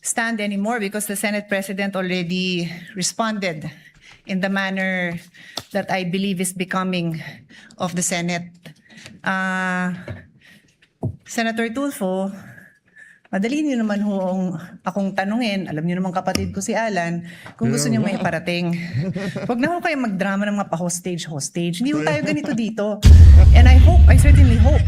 stand anymore because the Senate President already responded in the manner that I believe is becoming of the Senate. Senator Tulfo, madali niyo naman akong tanungin. Alam niyo naman kapatid ko si Alan, kung gusto niyo may parating. Huwag na ho kayo magdrama ng mga pa-hostage. Hindi ho tayo ganito dito. And I certainly hope.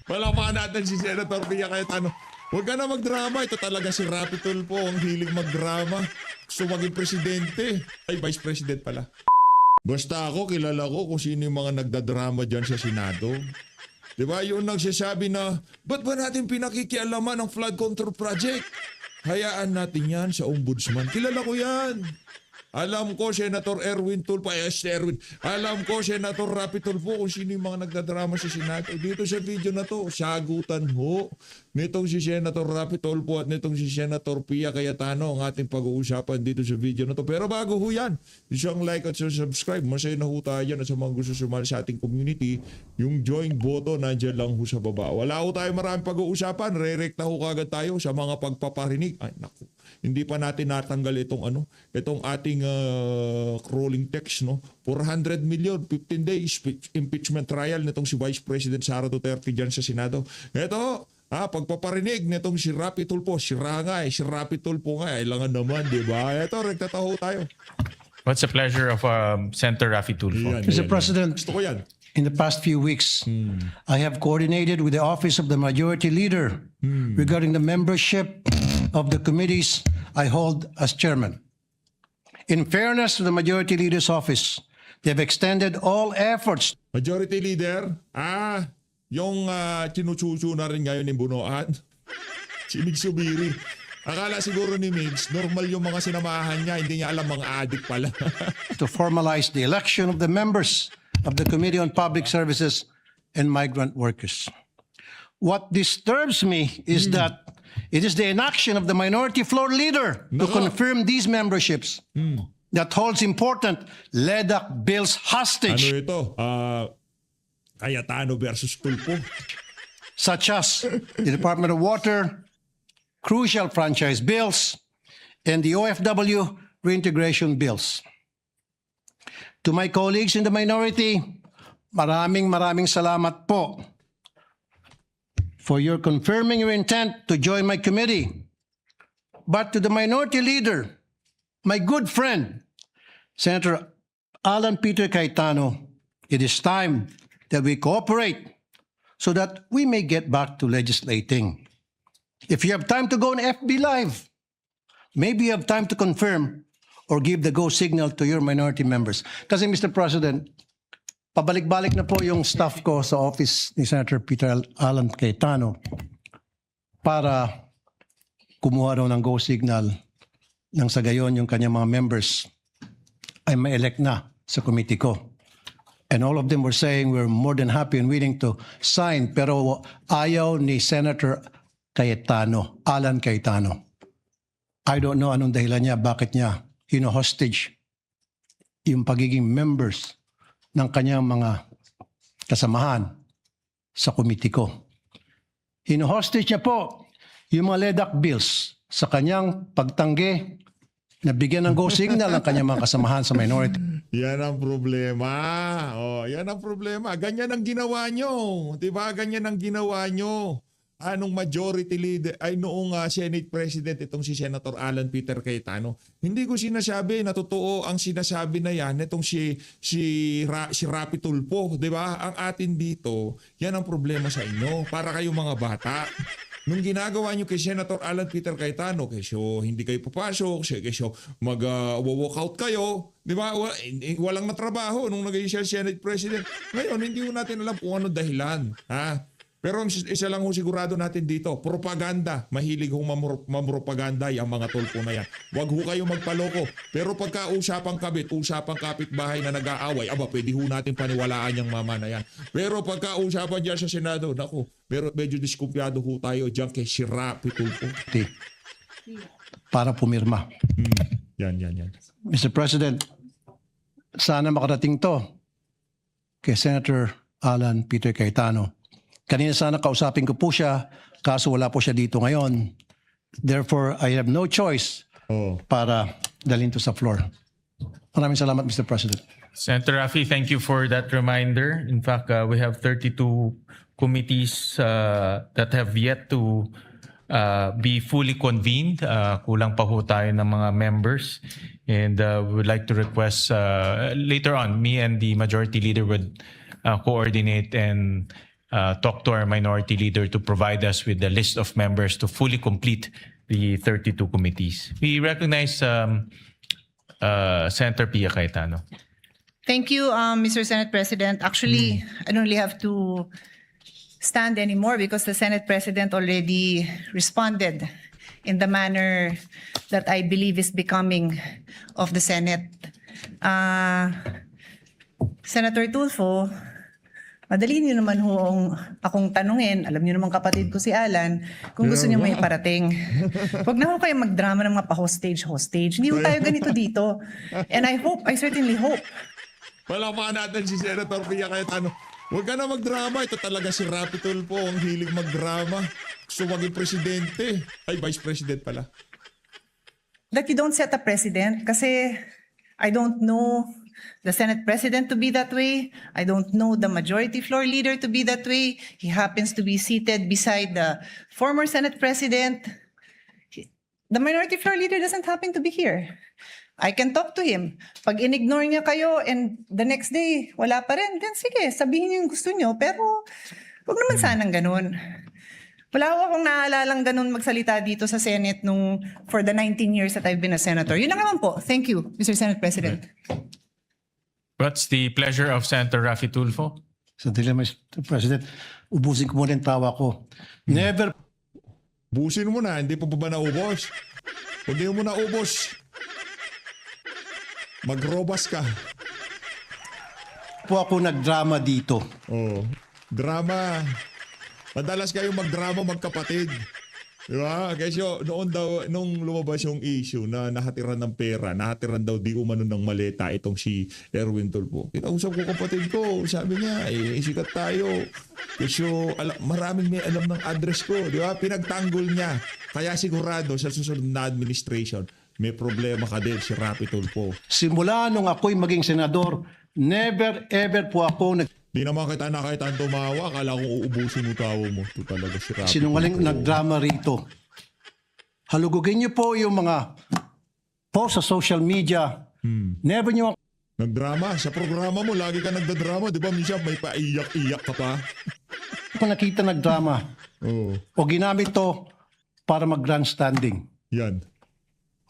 Palamahan natin si Senator Pia Cayetano. Huwag ka na magdrama. Ito talaga si Rapi Tulfo, ang hilig magdrama. Gusto maging presidente. Ay, vice president pala. Basta ako, kilala ko kung sino yung mga nagdadrama dyan sa Senado. Diba, yung nagsasabi na, ba't ba natin pinakikialaman ang flood control project? Hayaan natin yan sa ombudsman. Kilala ko yan. Alam ko, Senator Erwin Tulfo, alam ko, Senator Rapi Tulfo, kung sino yung mga nagdadrama sa Senado. Dito sa video na to, sagutan ho nitong si Senator Rapi Tulfo at nitong si Senator Pia Cayetano ang ating pag-uusapan dito sa video na to. Pero bago ho yan, isang like at subscribe. Masaya na ho tayo yan at sa mga gusto sumali sa ating community, yung join button nandiyan lang ho sa baba. Wala ho tayo maraming pag-uusapan. Re-recta ho kagad tayo sa mga pagpaparinig. Ay, naku. Hindi pa natin natanggal itong ating crawling text, no? 400 million, 15 days impeachment trial nitong si Vice President Sara Duterte dyan sa Senado. Ito, pagpaparinig nitong si Rapi Tulfo, si Rapi Tulfo nga, ilangan naman, di ba? Ito, regtataho tayo. What's the pleasure of Senator Rafi Tulfo? Mr. President, gusto ko yan. in the past few weeks, I have coordinated with the Office of the Majority Leader regarding the membership of the committees I hold as chairman. In fairness to the Majority Leader's office, they have extended all efforts. Majority Leader, yung chinuchuchu na rin ngayon ni Bunoan. Si Mig Subiri. Akala siguro ni Migs, normal yung mga sinamahan niya, hindi niya alam mga adik pala. To formalize the election of the members of the Committee on Public Services and Migrant Workers. What disturbs me is that it is the inaction of the minority floor leader to confirm these memberships that holds important LEDAC bills hostage. Ano ito? Cayetano versus Tulfo. Such as the Department of Water, crucial franchise bills, and the OFW reintegration bills. To my colleagues in the minority, maraming salamat po for your confirming your intent to join my committee. But to the minority leader, my good friend, Senator Alan Peter Cayetano, it is time that we cooperate so that we may get back to legislating. If you have time to go on FB Live, maybe you have time to confirm or give the go signal to your minority members. Kasi Mr. President, pabalik-balik na po yung staff ko sa office ni Senator Peter Alan Cayetano para kumuha raw ng go signal nang sa gayon yung kanyang mga members ay ma-elect na sa committee ko. And all of them were saying we're more than happy and willing to sign, pero ayaw ni Senator Cayetano, Alan Cayetano. I don't know anong dahilan niya, bakit niya hino-hostage yung pagiging members ng kanyang mga kasamahan sa committee ko. Hino-hostage niya po yung mga LEDAC bills sa kanyang pagtanggi na bigyan ng go signal ang kanyang mga kasamahan sa minority. Yan ang problema. Yan ang problema. Ganyan ang ginawa nyo. Diba? Ganyan ang ginawa nyo. Anong majority leader ay noong Senate President itong si Senator Alan Peter Cayetano. Hindi ko sinasabi na totoo ang sinasabi na yan itong si Rapi Tulfo, 'di ba? Ang atin dito, yan ang problema sa inyo para kayong mga bata. Nung ginagawa nyo kay Senator Alan Peter Cayetano, kesyo hindi kayo papasok, kesyo mag-walk out kayo, di ba? Walang natrabaho nung naging Senate President. Ngayon, hindi ko natin alam kung ano dahilan. Pero isa lang ho sigurado natin dito, propaganda. Mahilig hong mamropaganda ang mga Tulfo na yan. Huwag ho kayo magpaloko. Pero pagka usapang kabit, usapang kapitbahay na nag-aaway, pwede ho natin paniwalaan yung mama na yan. Pero pagka usapan dyan sa Senado, naku, pero medyo diskumpiyado ho tayo dyan kay si Rapi Tulfo. Para pumirma. Yan. Mr. President, sana makarating to kay Senator Alan Peter Cayetano. Kanina sana kausapin ko po siya, kaso wala po siya dito ngayon. Therefore, I have no choice Oh. para dalhin to sa floor. Maraming salamat, Mr. President. Senator Rafi, thank you for that reminder. In fact, we have 32 committees that have yet to be fully convened. Kulang pa ho tayo ng mga members. And we would like to request later on, me and the majority leader would coordinate and talk to our minority leader to provide us with the list of members to fully complete the 32 committees. We recognize Senator Pia Cayetano. Thank you, Mr. Senate President. Actually, I don't really have to stand anymore because the Senate President already responded in the manner that I believe is becoming of the Senate. Senator Tulfo, madali niyo naman akong tanungin. Alam niyo naman kapatid ko si Alan, kung gusto niyo may parating. Huwag na ho kayo magdrama ng mga pa-hostage. Hindi ho tayo ganito dito. And I certainly hope, Palamahan natin si Senator Pia Cayetano. Huwag ka na magdrama. Ito talaga si Rapi Tulfo ang hilig magdrama. Gusto maging presidente. Ay, vice president pala. that you don't set a precedent kasi I don't know the Senate President to be that way. I don't know the Majority Floor Leader to be that way. He happens to be seated beside the former Senate President. The Minority Floor Leader doesn't happen to be here. I can talk to him. Pag in-ignore niya kayo and the next day, wala pa rin, then sige, sabihin niyo yung gusto niyo. Pero huwag naman sanang ganun. Wala ko akong naalalang ganun magsalita dito sa Senate for the 19 years that I've been a senator. Yun lang naman po. Thank you, Mr. Senate President. What's the pleasure of Senator Rafi Tulfo? Sandali, Mr. President, ubusin ko muna yung tawa ko. Never Busin mo na, hindi pa ba naubos? Kung di mo naubos, magrobas ka. po ako nagdrama dito. Oh, drama. Madalas kayo magdrama magkapatid. Di ba? Kasi noon daw, nung lumabas yung issue na nahatiran ng pera, nahatiran daw di umano ng maleta itong si Erwin Tulfo. Kinausap ko kapatid ko, sabi niya, sikat tayo. Kasi maraming may alam ng address ko. Di ba? Pinagtanggol niya. Kaya sigurado sa susunod na administration, may problema ka din si Rapi Tulfo. Simula nung ako'y maging senador, never ever po ako Di naman kita nakaitan tumawa. Akala ko uubusin mo tawo mo. Ito talaga si Rapi sinungaling Tulfo. nagdrama rito. Halugugin niyo po yung mga post sa social media. Never niyo Nagdrama. Sa programa mo, lagi ka nagdadrama. Di ba minsan may paiyak-iyak ka pa? ako nakita nagdrama Oo. o ginamit to para mag-grandstanding. Yan.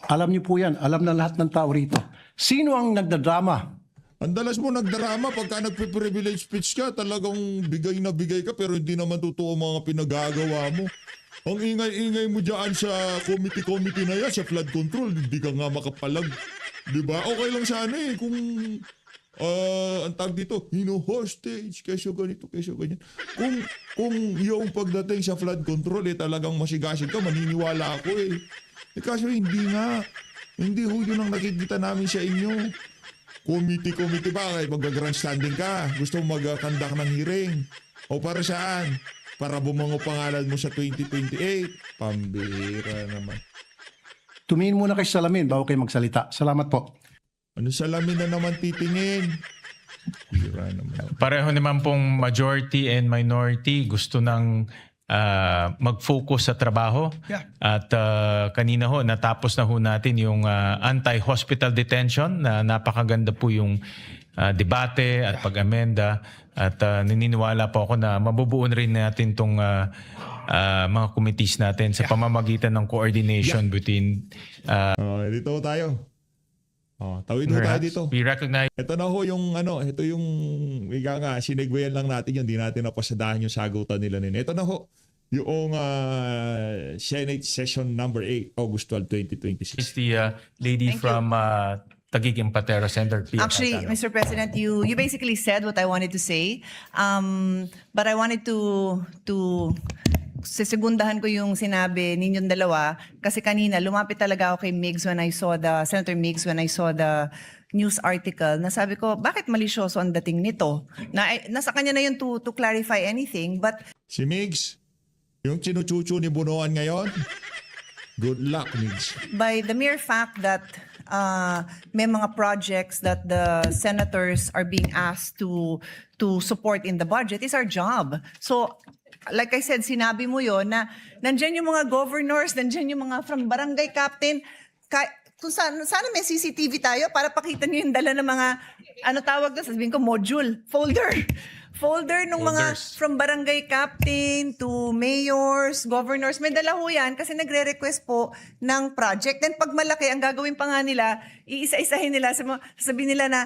Alam niyo po yan. Alam na lahat ng tao rito. Sino ang nagdadrama? Ang dalas mo nagdrama pagka nagpe-privilege speech ka, talagang bigay na bigay ka pero hindi naman totoo mga pinagagawa mo. Ang ingay-ingay mo dyan sa committee na yan, sa flood control, hindi ka nga makapalag. Diba? Okay lang sana kung ang tag dito, hostage, kesyo ganito, kesyo ganyan. Kung yung pagdating sa flood control, talagang masigasig ka, maniniwala ako kaso hindi nga. Hindi ho yun ang nakikita namin sa inyo. Committee ba? Kahit mag-grandstanding ka. Gusto mo mag-conduct ng hearing. O para saan? Para bumango pangalan mo sa 2028. Pambira naman. Tumingin muna kayo sa salamin bago kayo magsalita. Salamat po. Ano salamin na naman titingin? Pambira naman. Pareho naman pong majority and minority gusto ng mag-focus sa trabaho. Yeah. At kanina ho, natapos na ho natin yung anti-hospital detention na napakaganda po yung debate at pag-amenda. At naniniwala po ako na mabubuon rin natin tong mga committees natin sa pamamagitan ng coordination between Dito tayo. Tawid mo tayo dito. we recognize Ito na ho yung ito yung ika nga, sinigwayan lang natin yun, hindi natin napasadahan yung sagutan nila nila. Ito na ho, yung Senate Session number 8, August 12, 2026. the lady Thank you. from Taguig and Patero, Senator Pia Actually, Cayetano. Mr. President, you basically said what I wanted to say. But I wanted to sisegundahan ko yung sinabi ninyong dalawa kasi kanina lumapit talaga ako kay Migs when I saw Senator Migs when I saw the news article na sabi ko, bakit malisyoso ang dating nito? Nasa kanya na yun to clarify anything, but Si Migs, yung chinuchuchu ni Bunuan ngayon, Good luck, Migs. by the mere fact that may mga projects that the senators are being asked to support in the budget is our job. So, like I said, sinabi mo yon na nandyan yung mga governors, nandyan yung mga from barangay captain, kung sana may CCTV tayo para pakita niyo yung dala ng mga, ano tawag na, sabihin ko, module, folder ng mga Folders. from barangay captain to mayors, governors, may dala ho yan kasi nagre-request po ng project. Then pag malaki, ang gagawin pa nga nila, iisa-isahin nila, sabihin nila na,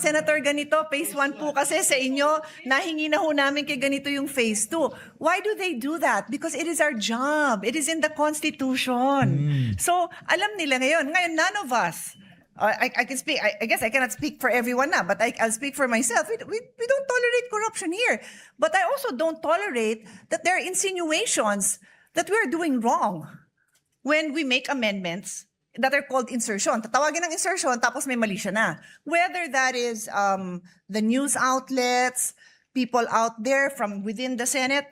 Senator, ganito, phase 1 po kasi sa inyo, nahingi na ho namin kay ganito yung phase 2. Why do they do that? Because it is our job. It is in the Constitution. So, alam nila ngayon. Ngayon, none of us, I can speak. I guess I cannot speak for everyone now, but I'll speak for myself. We don't tolerate corruption here, but I also don't tolerate that there are insinuations that we are doing wrong when we make amendments that are called insertion. Tatawagin ng insertion, tapos may mali siya na. Whether that is the news outlets, people out there from within the Senate,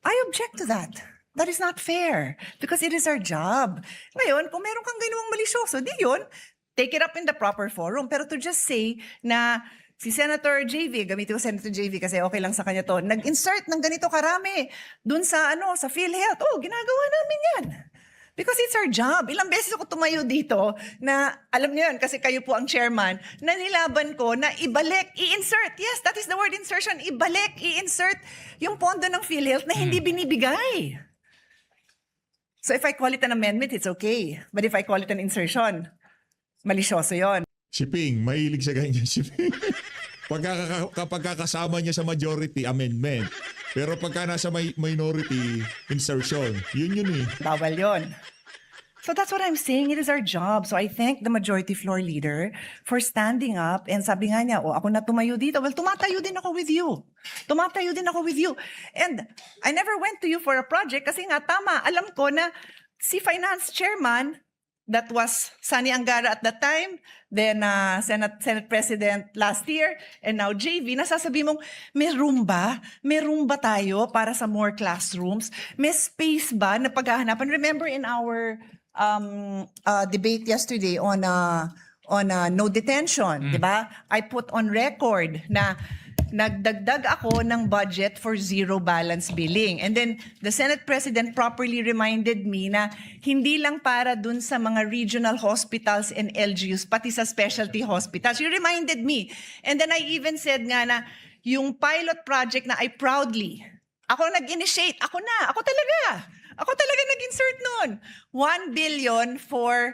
I object to that. That is not fair because it is our job. Ngayon, kung meron kang ginawang malisyoso, di yun, take it up in the proper forum. Pero to just say na si Senator JV, gamitin ko Senator JV kasi okay lang sa kanya to, nag-insert ng ganito karami dun sa, sa PhilHealth. Oh, ginagawa namin yan. Because it's our job. Ilang beses ako tumayo dito na, alam niyo yun, kasi kayo po ang chairman, na nilaban ko na ibalik, i-insert. Yes, that is the word insertion. Ibalik, i-insert yung pondo ng PhilHealth na hindi binibigay. So if I call it an amendment, it's okay. But if I call it an insertion, malisyoso yon. Si Ping, mahilig sa ganyan si Ping. Kapag kasama niya sa majority, amendment. Pero pagka nasa minority, insertion. Yun eh. Bawal yon. So that's what I'm saying. It is our job. So I thank the majority floor leader for standing up and sabi nga niya, ako na tumayo dito. Well, tumatayo din ako with you. Tumatayo din ako with you. And I never went to you for a project kasi nga tama, alam ko na si finance chairman, that was Sani Angara at that time, then Senate President last year, and now JV, nasasabi mong, may room ba? May room ba tayo para sa more classrooms? May space ba na paghahanapan? Remember in our debate yesterday on no detention, di ba? I put on record na nagdagdag ako ng budget for zero balance billing. And then the Senate President properly reminded me na hindi lang para dun sa mga regional hospitals and LGUs, pati sa specialty hospitals. You reminded me. And then I even said nga na yung pilot project na I proudly, ako nag-initiate, ako talaga nag-insert nun. 1 billion for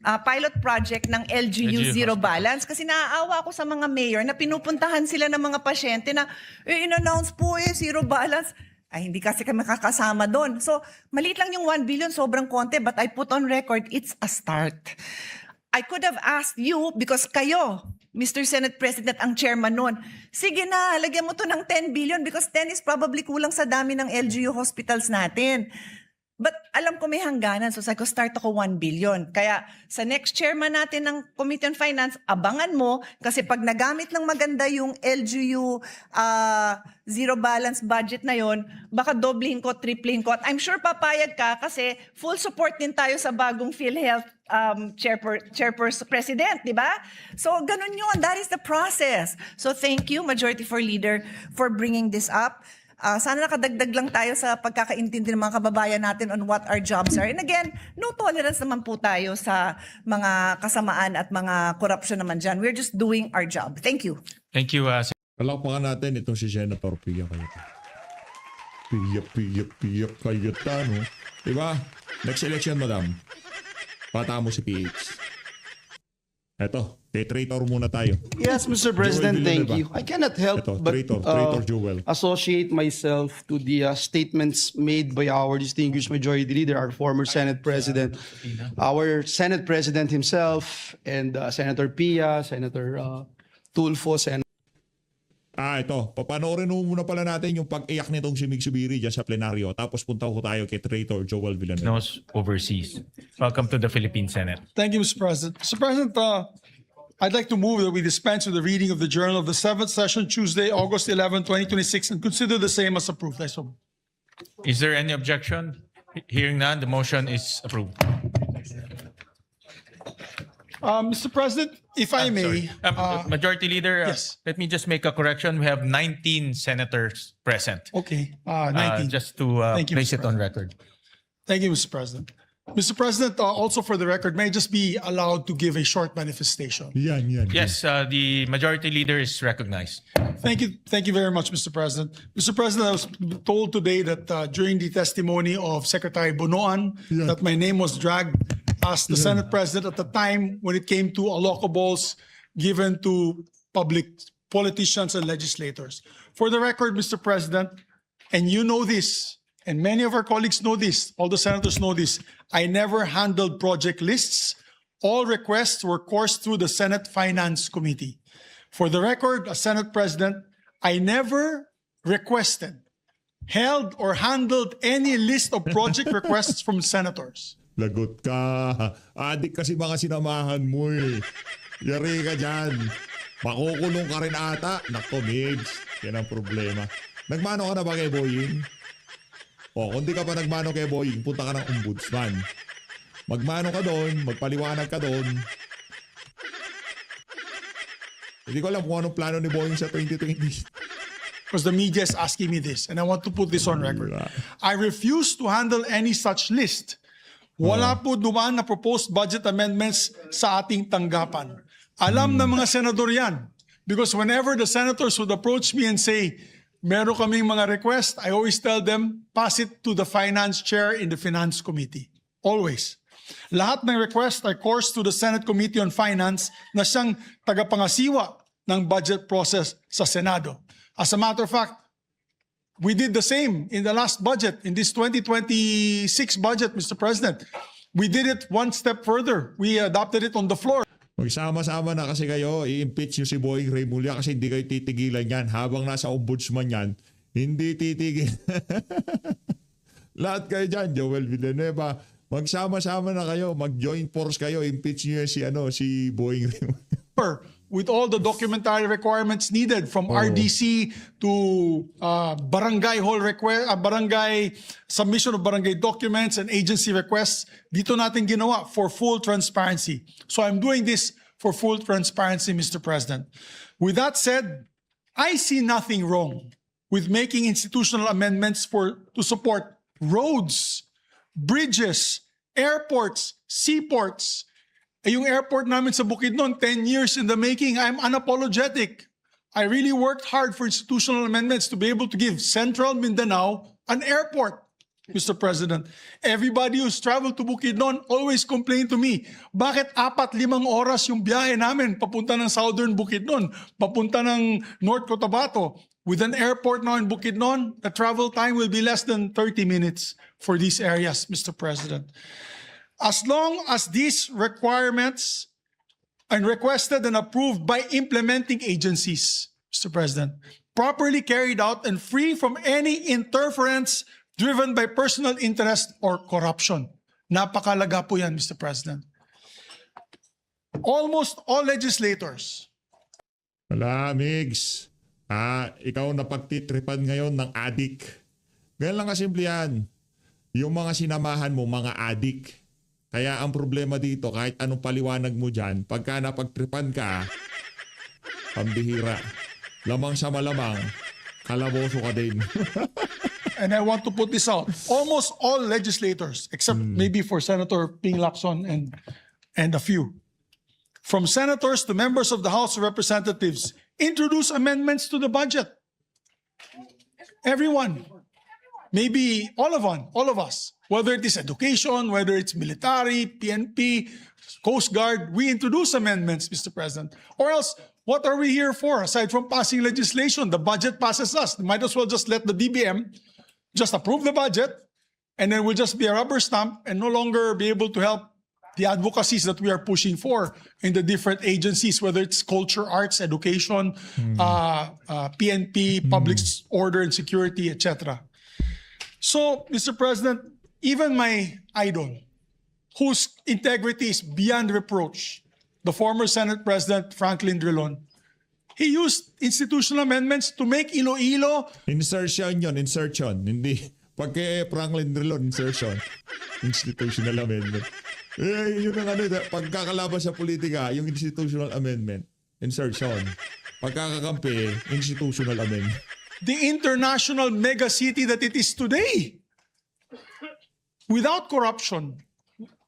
pilot project ng LGU Zero Balance kasi naaawa ako sa mga mayor na pinupuntahan sila ng mga pasyente na in-announce po Zero Balance. Ay, hindi kasi kami makakasama doon. So, maliit lang yung 1 billion, sobrang konti, but I put on record, it's a start. I could have asked you, because kayo, Mr. Senate President, ang chairman noon, sige na, lagyan mo to ng 10 billion because 10 is probably kulang sa dami ng LGU hospitals natin. But alam ko may hangganan, so sabi ko, start ako 1 billion. Kaya sa next chairman natin ng Committee on Finance, abangan mo kasi pag nagamit ng maganda yung LGU zero balance budget na yon, baka doblehin ko, triplehin ko. At I'm sure papayag ka kasi full support din tayo sa bagong PhilHealth chairperson, president, di ba? So ganun yun, that is the process. So thank you, Majority Floor Leader, for bringing this up. Sana nakadagdag lang tayo sa pagkakaintindi ng mga kababayan natin on what our jobs are. And again, no tolerance naman po tayo sa mga kasamaan at mga corruption naman dyan. We're just doing our job. Thank you. Thank you, Palakpakan natin itong si Senator Pia Cayetano. Pia Cayetano. Diba? Next election, madam. Pata mo si PH. Eto, traitor muna tayo. Yes, Mr. President, Joel thank Villanueva. you. I cannot help Ito, but traitor Joel. associate myself to the statements made by our distinguished majority leader, our former Senate President, our Senate President himself, and Senator Pia, Senator Tulfo, Ito. Papanoorin mo muna pala natin yung pag-iyak nitong si Mig Subiri dyan sa plenaryo. Tapos punta ko tayo kay traitor Joel Villanueva. knows overseas. Welcome to the Philippine Senate. Thank you, Mr. President. Mr. President, I'd like to move that we dispense with the reading of the journal of the 7th session, Tuesday, August 11, 2026, and consider the same as approved. I so move. Is there any objection? Hearing none, the motion is approved. Mr. President, if I may, Sorry. Majority Leader, yes. let me just make a correction. We have 19 senators present. okay, 19. Just to Thank you, place Mr. it on record. Thank you, Mr. President. Mr. President, also for the record, may I just be allowed to give a short manifestation? Yan. Yes, the Majority Leader is recognized. Thank you very much, Mr. President. Mr. President, I was told today that during the testimony of Secretary Bonoan, that my name was dragged as the Senate President at the time when it came to allocables given to public politicians and legislators. For the record, Mr. President, and you know this, and many of our colleagues know this, all the senators know this, I never handled project lists. All requests were coursed through the Senate Finance Committee. For the record, as Senate President, I never requested, held, or handled any list of project requests from senators. Lagot ka. Adik kasi mga sinamahan mo eh. Yari ka dyan. Makukulong ka rin ata. Nako, Migs. Yan ang problema. Nagmano ka na ba kay Boying? O, kung di ka pa nagmano kay Boying, punta ka ng ombudsman. Magmano ka doon, magpaliwanag ka doon. Hindi ko alam kung anong plano ni Boying sa 2020. Because the media is asking me this, and I want to put this on record. I refuse to handle any such list. Wala po dumaan na proposed budget amendments sa ating tanggapan. Alam ng mga senador yan. Because whenever the senators would approach me and say, meron kaming mga request, I always tell them, pass it to the finance chair in the finance committee. Always. Lahat ng request ay course to the Senate Committee on Finance na siyang tagapangasiwa ng budget process sa Senado. As a matter of fact, we did the same in the last budget, in this 2026 budget, Mr. President. We did it one step further. We adopted it on the floor. Magsama-sama na kasi kayo, i-impeach nyo si Boying Remulla kasi hindi kayo titigilan yan. Habang nasa ombudsman yan, hindi titigil. Lahat kayo dyan, Joel Villanueva, magsama-sama na kayo, mag-joint force kayo, impeach nyo si Boying Remulla. With all the documentary requirements needed from RDC to barangay hall request, barangay submission of barangay documents and agency requests, dito natin ginawa for full transparency. So I'm doing this for full transparency, Mr. President. With that said, I see nothing wrong with making institutional amendments to support roads, bridges, airports, seaports. Yung airport namin sa Bukidnon, 10 years in the making, I'm unapologetic. I really worked hard for institutional amendments to be able to give Central Mindanao an airport, Mr. President. Everybody who's traveled to Bukidnon always complain to me, bakit 4-5 oras yung biyahe namin papunta ng Southern Bukidnon, papunta ng North Cotabato. With an airport now in Bukidnon, the travel time will be less than 30 minutes for these areas, Mr. President. As long as these requirements are requested and approved by implementing agencies, Mr. President, properly carried out and free from any interference driven by personal interest or corruption. Napakalaga po yan, Mr. President. Almost all legislators. Wala, Migs. Ikaw napagtitripan ngayon ng adik. Ganyan lang kasimple yan. Yung mga sinamahan mo, mga adik. Kaya ang problema dito, kahit anong paliwanag mo dyan, pagka napagtripan ka, pambihira. Lamang sa malamang, kalaboso ka din. And I want to put this out. Almost all legislators, except maybe for Senator Ping Lacson and a few, from senators to members of the House of Representatives, introduce amendments to the budget. Everyone. Maybe all of us, whether it is education, whether it's military, PNP, Coast Guard, we introduce amendments, Mr. President. Or else, what are we here for? Aside from passing legislation, the budget passes us. Might as well just let the DBM just approve the budget, and then we'll just be a rubber stamp and no longer be able to help the advocacies that we are pushing for in the different agencies, whether it's culture, arts, education, PNP, public order and security, etc. So, Mr. President, even my idol, whose integrity is beyond reproach, the former Senate President Franklin Drilon, he used institutional amendments to make Iloilo. Insertion yun, insertion. Hindi Pag kay Franklin Drilon insertion, institutional amendment. Yun ang pagkakalaban sa politika, yung institutional amendment, insertion. Pagkakakampi, institutional amendment. The international mega city that it is today, without corruption,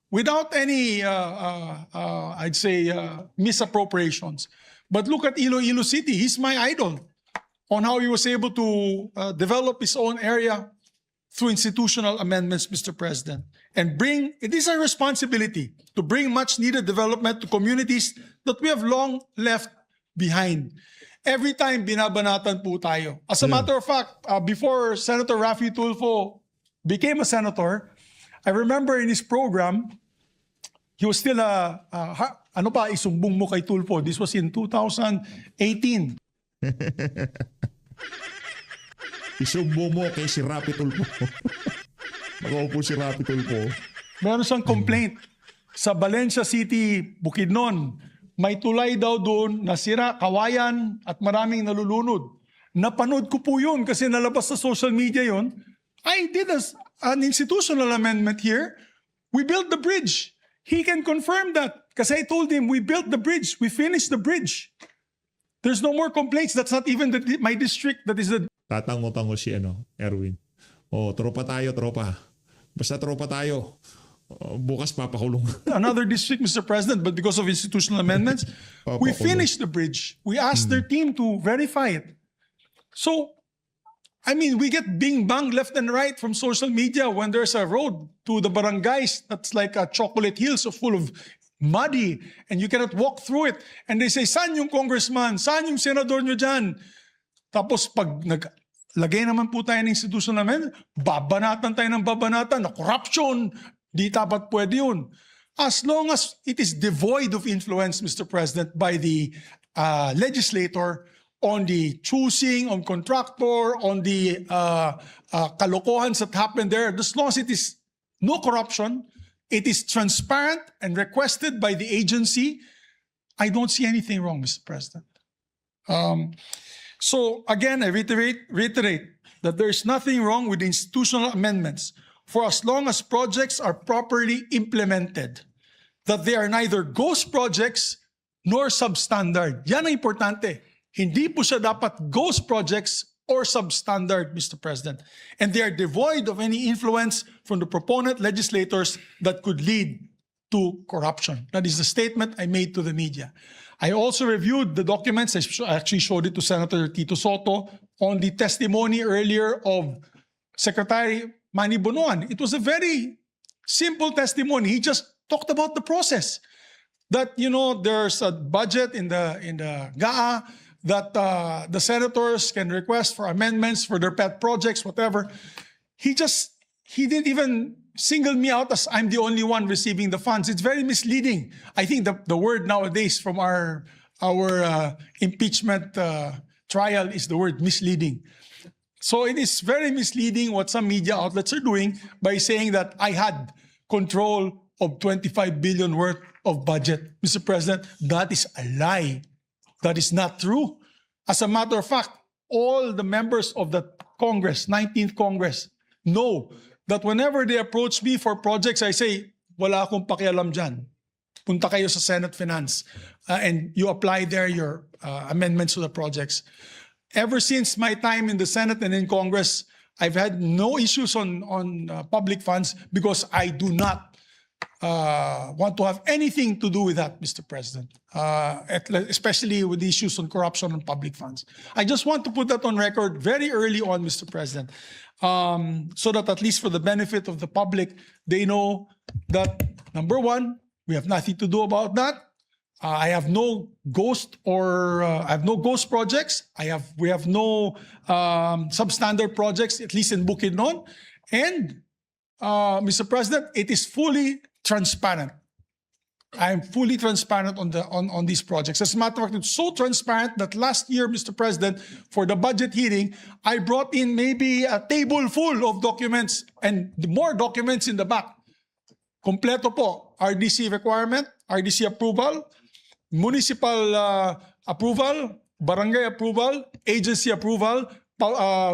without any, I'd say, misappropriations. But look at Iloilo City. He's my idol on how he was able to develop his own area through institutional amendments, Mr. President. And it is our responsibility to bring much needed development to communities that we have long left behind. Every time binabanatan po tayo. As a matter of fact, before Senator Raffy Tulfo became a senator, I remember in his program, he was still isumbong mo kay Tulfo. This was in 2018. Isumbong mo kay si Rapi Tulfo. Mag-uupo si Rapi Tulfo. Meron siyang complaint sa Valencia City, Bukidnon. May tulay daw doon, nasira, kawayan, at maraming nalulunod. Napanood ko po yun kasi nalabas sa social media yun. I did an institutional amendment here. We built the bridge. He can confirm that. Kasi I told him, we built the bridge. We finished the bridge. There's no more complaints. That's not even my district. That is the... Tatango-tango si Erwin. Tropa tayo, tropa. Basta tropa tayo. Bukas papakulong. Another district, Mr. President, but because of institutional amendments, we finished the bridge. We asked their team to verify it. So, I mean, we get bing-bang left and right from social media when there's a road to the barangays that's like a chocolate hill, so full of muddy, and you cannot walk through it. And they say, saan yung congressman? Saan yung senador nyo dyan? Tapos pag naglagay naman po tayo ng institutional amendment, babanatan tayo ng babanatan na corruption, di dapat pwede yun. As long as it is devoid of influence, Mr. President, by the legislator on the choosing, on contractor, on the kalokohans that happened there, as long as it is no corruption, it is transparent and requested by the agency, I don't see anything wrong, Mr. President. So again, I reiterate that there is nothing wrong with institutional amendments for as long as projects are properly implemented, that they are neither ghost projects nor substandard. Yan ang importante. Hindi po siya dapat ghost projects or substandard, Mr. President. And they are devoid of any influence from the proponent legislators that could lead to corruption. That is the statement I made to the media. I also reviewed the documents. I actually showed it to Senator Tito Soto on the testimony earlier of Secretary Manny Bonoan. It was a very simple testimony. He just talked about the process. That, you know, there's a budget in the GAA that the senators can request for amendments for their pet projects, whatever. He didn't even single me out as I'm the only one receiving the funds. It's very misleading. I think the word nowadays from our impeachment trial is the word misleading. So it is very misleading what some media outlets are doing by saying that I had control of 25 billion worth of budget. Mr. President, that is a lie. That is not true. As a matter of fact, all the members of the Congress, 19th Congress, know that whenever they approach me for projects, I say, wala akong pakialam dyan. Punta kayo sa Senate Finance and you apply there your amendments to the projects. Ever since my time in the Senate and in Congress, I've had no issues on public funds because I do not want to have anything to do with that, Mr. President, especially with the issues on corruption on public funds. I just want to put that on record very early on, Mr. President, so that at least for the benefit of the public, they know that, number one, we have nothing to do about that. I have no ghost projects. We have no substandard projects, at least in Bukidnon. And Mr. President, it is fully transparent. I am fully transparent on these projects. As a matter of fact, it's so transparent that last year, Mr. President, for the budget hearing, I brought in maybe a table full of documents and more documents in the back. Kompleto po. RDC requirement, RDC approval, municipal approval, barangay approval, agency approval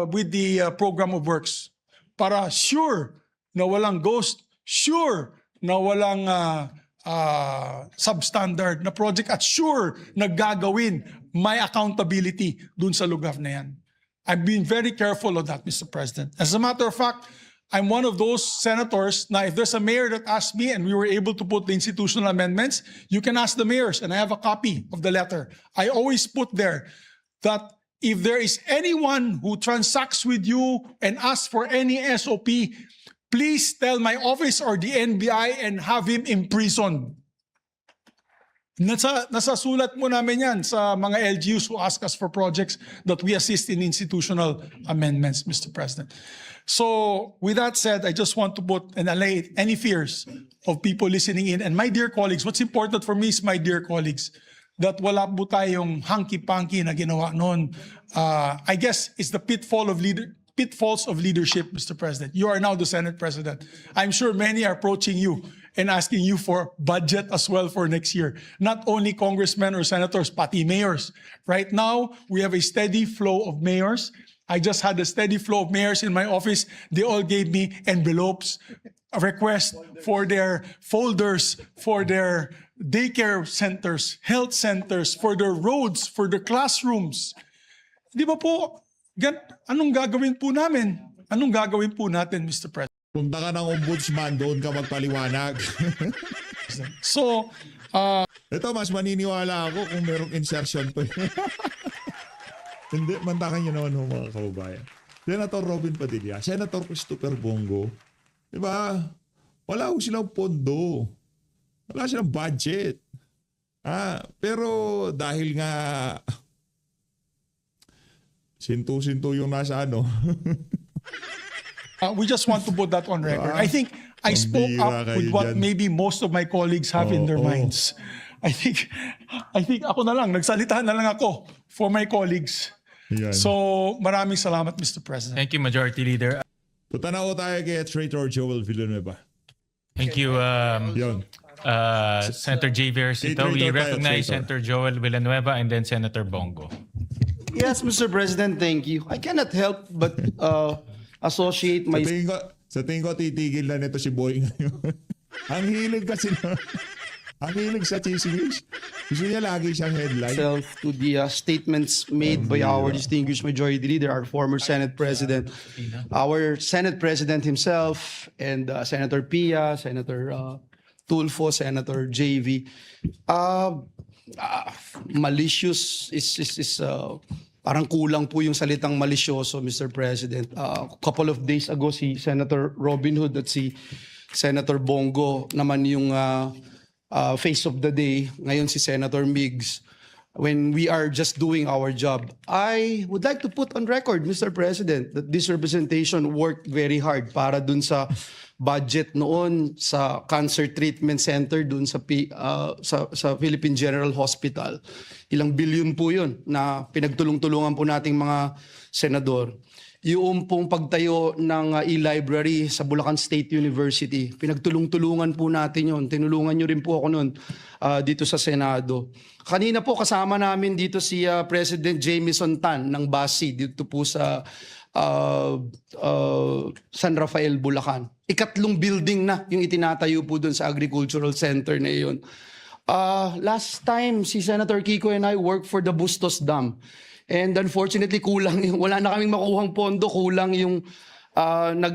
with the program of works. para sure na walang ghost, sure na walang substandard na project at sure na gagawin may accountability dun sa lugar na yan. I'm being very careful of that, Mr. President. As a matter of fact, I'm one of those senators na if there's a mayor that asked me and we were able to put the institutional amendments, you can ask the mayors and I have a copy of the letter. I always put there that if there is anyone who transacts with you and asks for any SOP, please tell my office or the NBI and have him imprisoned. Nasasulat mo namin yan sa mga LGUs who ask us for projects that we assist in institutional amendments, Mr. President. So with that said, I just want to put and allay any fears of people listening in. And my dear colleagues, what's important for me is my dear colleagues, that wala po tayong hanky-panky na ginawa noon. I guess it's the pitfalls of leadership, Mr. President. You are now the Senate President. I'm sure many are approaching you and asking you for budget as well for next year. Not only congressmen or senators, pati mayors. Right now, we have a steady flow of mayors. I just had a steady flow of mayors in my office. They all gave me envelopes, a request for their folders, for their daycare centers, health centers, for their roads, for their classrooms. Di ba po, anong gagawin po namin? Anong gagawin po natin, Mr. President? Punta ka ng ombudsman, doon ka magpaliwanag. So, Ito, mas maniniwala ako kung merong insertion to. Hindi, mantakan nyo naman ho, mga kababayan. Senator Robin Padilla, Senator Christopher Bongo, di ba? Wala ho silang pondo. Wala silang budget. Pero dahil nga sinto-sinto yung nasa ano. we just want to put that on record. I think I spoke Pambira up with kayo what dyan. maybe most of my colleagues have in their minds. I think ako na lang, nagsalita na lang ako for my colleagues. Yan. So, maraming salamat, Mr. President. Thank you, Majority Leader. Punta na ho tayo kay Traitor Joel Villanueva. Thank you, Yun. Senator J. Versito. We Traitor tayo, recognize traitor. Senator Joel Villanueva and then Senator Bongo. Yes, Mr. President, thank you. I cannot help but associate my Sa tingin ko titigil na nito si Boy ngayon. Ang hilig kasi na. Ang hilig sa chismis. Gusto niya lagi siyang headline. myself to the statements made by our distinguished majority leader, our former Senate President, our Senate President himself, and Senator Pia, Senator Tulfo, Senator JV. Malicious is parang kulang po yung salitang malisyoso, Mr. President. A couple of days ago, si Senator Robin Hood at si Senator Bongo naman yung face of the day. Ngayon si Senator Migs. When we are just doing our job, I would like to put on record, Mr. President, that this representation worked very hard para dun sa budget noon sa cancer treatment center dun sa Philippine General Hospital. Ilang bilyon po yun na pinagtulong-tulungan po nating mga senador. Yung pong pagtayo ng e-library sa Bulacan State University, pinagtulong-tulungan po natin yun. Tinulungan nyo rin po ako nun dito sa Senado. Kanina po kasama namin dito si President Jamison Tan ng BASI dito po sa San Rafael, Bulacan. Ikatlong building na yung itinatayo po dun sa Agricultural Center na yun. Last time, si Senator Kiko and I worked for the Bustos Dam. And unfortunately, kulang yung, wala na kaming makuhang pondo, kulang yung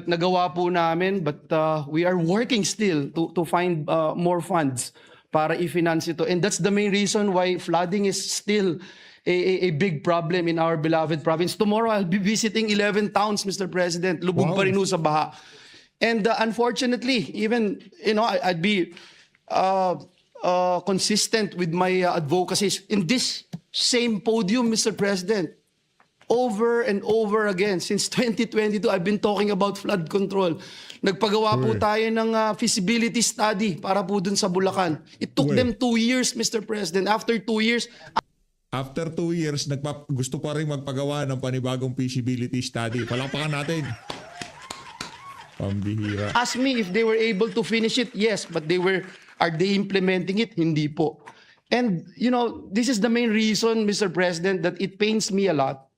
nagawa po namin. But we are working still to find more funds para i-finance ito. And that's the main reason why flooding is still a big problem in our beloved province. Tomorrow, I'll be visiting 11 towns, Mr. President. Lubog pa rin ho sa baha. And unfortunately, even, I'd be consistent with my advocacies in this same podium, Mr. President. Over and over again, since 2022, I've been talking about flood control. Nagpagawa po tayo ng feasibility study para po dun sa Bulacan. It took them 2 years, Mr. President. After 2 years, After 2 years, gusto pa rin magpagawa ng panibagong feasibility study. Palakpakan natin. Pambihira. ask me if they were able to finish it. Yes, but are they implementing it? Hindi po. And, this is the main reason, Mr. President, that it pains me a lot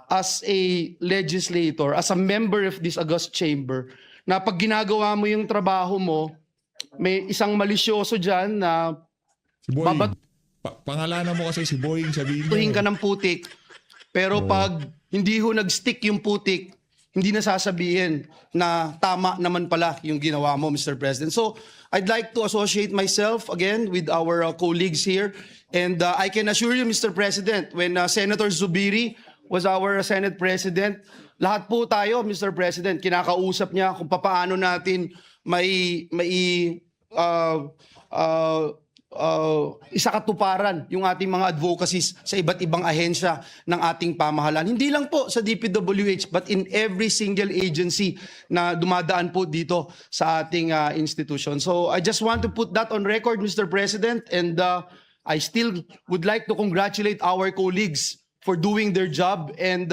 as a legislator, as a member of this august chamber, na pag ginagawa mo yung trabaho mo, may isang malisyoso dyan na Si Boying. Babat- Pangalanan mo kasi si Boying, sabihin mo. tuhin ka ng putik. Pero pag hindi ho nag-stick yung putik, hindi na sasabihin na tama naman pala yung ginawa mo, Mr. President. So, I'd like to associate myself again with our colleagues here. And I can assure you, Mr. President, when Senator Zubiri was our Senate President, lahat po tayo, Mr. President, kinakausap niya kung paano natin isakatuparan yung ating mga advocacies sa iba't ibang ahensya ng ating pamahalaan. Hindi lang po sa DPWH but in every single agency na dumadaan po dito sa ating institution. So I just want to put that on record, Mr. President, and I still would like to congratulate our colleagues for doing their job and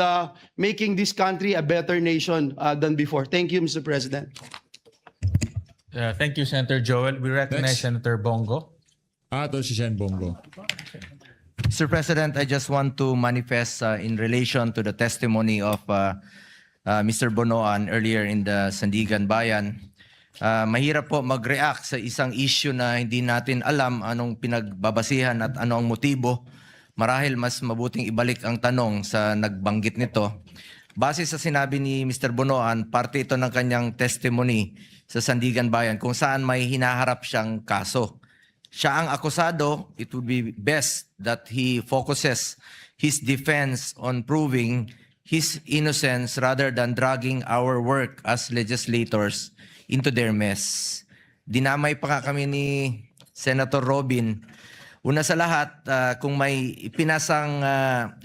making this country a better nation than before. Thank you, Mr. President. Thank you, Senator Joel. We recognize Next. Senator Bongo. Ito si Sen Bongo. Mr. President, I just want to manifest in relation to the testimony of Mr. Bonoan earlier in the Sandigan Bayan. Mahirap po mag-react sa isang issue na hindi natin alam anong pinagbabasihan at ano ang motibo. Marahil mas mabuting ibalik ang tanong sa nagbanggit nito. Base sa sinabi ni Mr. Bonoan, parte ito ng kanyang testimony sa Sandigan Bayan kung saan may hinaharap siyang kaso. Siya ang akusado, it would be best that he focuses his defense on proving his innocence rather than dragging our work as legislators into their mess. Dinamay pa nga kami ni Senator Robin. Una sa lahat, kung may ipinasang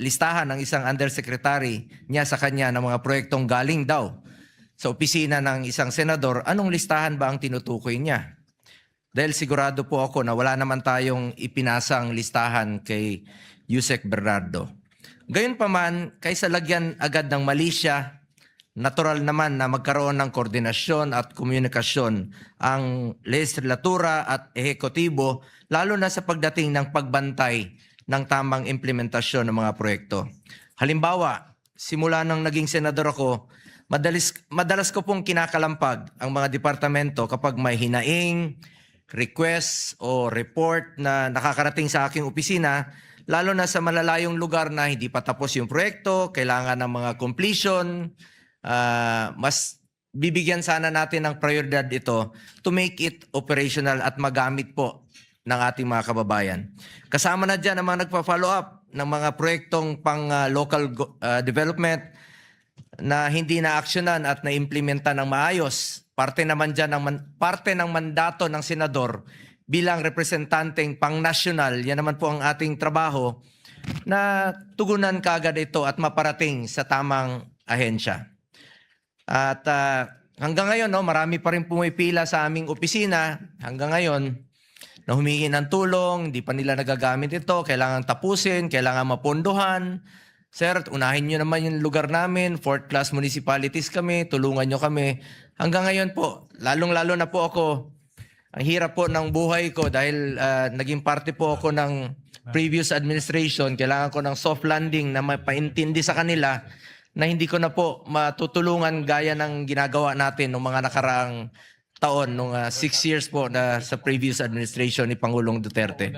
listahan ng isang undersecretary niya sa kanya ng mga proyektong galing daw sa opisina ng isang senador, anong listahan ba ang tinutukoy niya? Dahil sigurado po ako na wala naman tayong ipinasang listahan kay Yusek Bernardo. Gayunpaman, kaysa lagyan agad ng mali siya, natural naman na magkaroon ng koordinasyon at komunikasyon ang legislatura at ehekutibo, lalo na sa pagdating ng pagbantay ng tamang implementasyon ng mga proyekto. Halimbawa, simula nang naging senador ako, madalas ko pong kinakalampag ang mga departamento kapag may hinaing, request o report na nakakarating sa aking opisina, lalo na sa malalayong lugar na hindi pa tapos yung proyekto, kailangan ng mga completion, mas bibigyan sana natin ng prioridad ito to make it operational at magamit po ng ating mga kababayan. Kasama na dyan ang mga nagpa-follow up ng mga proyektong pang local development na hindi na-actionan at na-implementa ng maayos. Parte naman dyan parte ng mandato ng senador bilang representanteng pang-nasyonal, yan naman po ang ating trabaho, na tugunan kaagad ito at maparating sa tamang ahensya. At hanggang ngayon, marami pa rin pumipila sa aming opisina hanggang ngayon na humingi ng tulong, hindi pa nila nagagamit ito, kailangan tapusin, kailangan mapondohan. Sir, unahin nyo naman yung lugar namin, fourth class municipalities kami, tulungan nyo kami. Hanggang ngayon po, lalong-lalo na po ako, ang hirap po ng buhay ko dahil naging parte po ako ng previous administration, kailangan ko ng soft landing na mapaintindi sa kanila na hindi ko na po matutulungan gaya ng ginagawa natin noong mga nakaraang taon, nung 6 years po na sa previous administration ni Pangulong Duterte.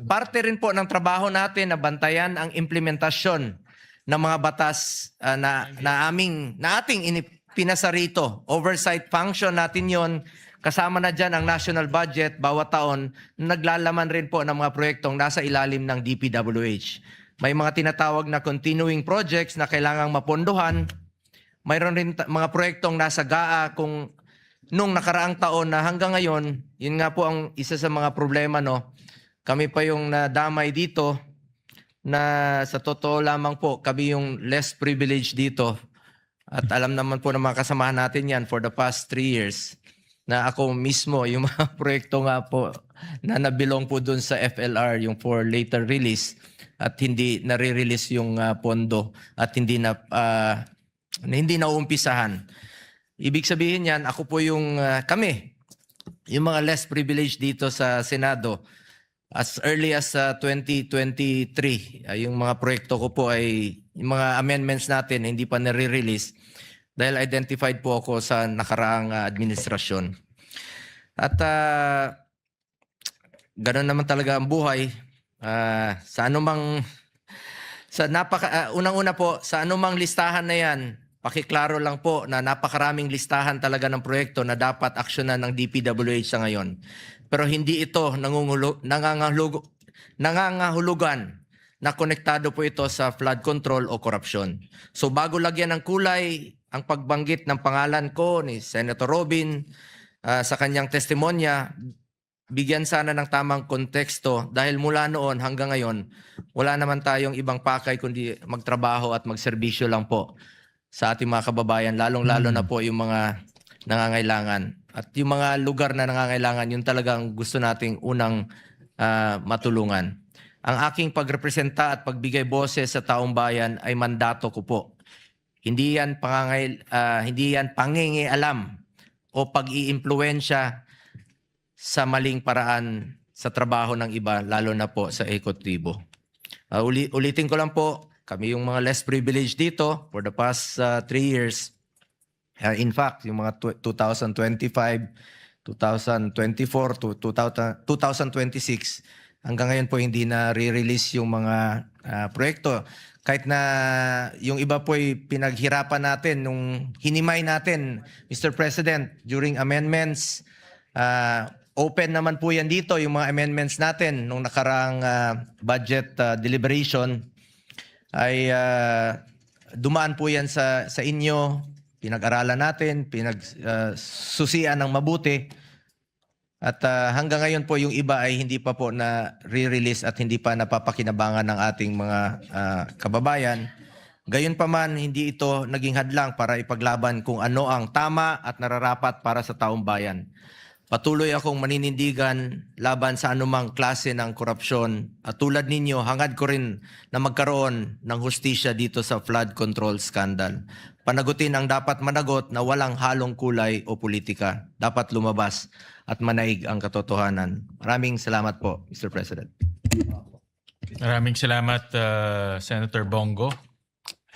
Parte rin po ng trabaho natin na bantayan ang implementasyon ng mga batas na ating pinasa rito. Oversight function natin yon. Kasama na dyan ang national budget bawat taon na naglalaman rin po ng mga proyektong nasa ilalim ng DPWH. May mga tinatawag na continuing projects na kailangang mapondohan. Mayroon rin mga proyektong nasa GAA kung nung nakaraang taon na hanggang ngayon, yun nga po ang isa sa mga problema, no? Kami pa yung nadamay dito na sa totoo lamang po, kami yung less privileged dito. At alam naman po ng mga kasamahan natin yan for the past 3 years na ako mismo, yung mga proyekto nga po na nabilong po dun sa FLR, yung for later release at hindi nare-release yung pondo at hindi na uumpisahan. Ibig sabihin yan, ako po yung kami, yung mga less privileged dito sa Senado, as early as 2023, yung mga proyekto ko po ay, yung mga amendments natin hindi pa nare-release dahil identified po ako sa nakaraang administrasyon. At ganoon naman talaga ang buhay. Sa anumang, unang-una po, sa anumang listahan na yan, pakiklaro lang po na napakaraming listahan talaga ng proyekto na dapat aksyonan ng DPWH sa ngayon. Pero hindi ito nangangahulugan na konektado po ito sa flood control o korupsyon. So bago lagyan ng kulay ang pagbanggit ng pangalan ko ni Senator Robin sa kanyang testimonya, bigyan sana ng tamang konteksto dahil mula noon hanggang ngayon, wala naman tayong ibang pakay kundi magtrabaho at magserbisyo lang po sa ating mga kababayan, lalong-lalo na po yung mga nangangailangan. At yung mga lugar na nangangailangan, yun talagang gusto nating unang matulungan. Ang aking pagrepresenta at pagbigay boses sa taong bayan ay mandato ko po. Hindi yan pangingialam o pag-iimpluwensya sa maling paraan sa trabaho ng iba, lalo na po sa ekotribo. Ulitin ko lang po, kami yung mga less privileged dito for the past 3 years. In fact, yung mga 2025, 2024 to 2026, hanggang ngayon po hindi na re-release yung mga proyekto. Kahit na yung iba po ay pinaghirapan natin nung hinimay natin, Mr. President, during amendments, open naman po yan dito, yung mga amendments natin nung nakaraang budget deliberation ay dumaan po yan sa inyo, pinag-aralan natin, pinagsusian ng mabuti. At hanggang ngayon po yung iba ay hindi pa po na re-release at hindi pa napapakinabangan ng ating mga kababayan. Gayunpaman, hindi ito naging hadlang para ipaglaban kung ano ang tama at nararapat para sa taong bayan. Patuloy akong maninindigan laban sa anumang klase ng korupsyon at tulad ninyo, hangad ko rin na magkaroon ng hustisya dito sa flood control scandal. Panagutin ang dapat managot na walang halong kulay o politika. Dapat lumabas at manaig ang katotohanan. Maraming salamat po, Mr. President. Maraming salamat, Senator Bongo.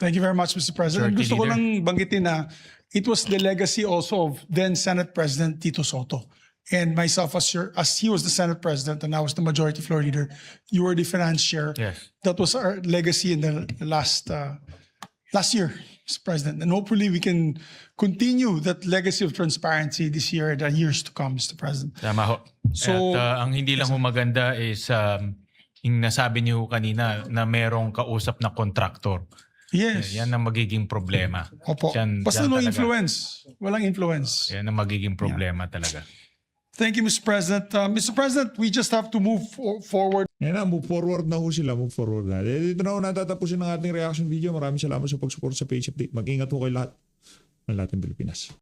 Thank you very much, Mr. President. Majority Gusto ko Leader. lang banggitin na it was the legacy also of then Senate President Tito Soto. And myself, as he was the Senate President and I was the Majority Floor Leader, you were the Finance Chair. Yes. That was our legacy in the last year, Mr. President. And hopefully we can continue that legacy of transparency this year and the years to come, Mr. President. Tama ho. So- At ang hindi lang ho maganda is yung nasabi niyo kanina na merong kausap na kontraktor. Yes. Yan ang magiging problema. Opo. Yan- Basta yan no talaga. influence. Walang influence. Yan ang magiging problema talaga. Thank you, Mr. President. Mr. President, we just have to move forward. Yan na, move forward na ho sila, move forward na. Dito na ho natatapusin ang ating reaction video. Maraming salamat sa pag-support sa Page Update. Mag-ingat ho kayo lahat ng lahat ng Pilipinas.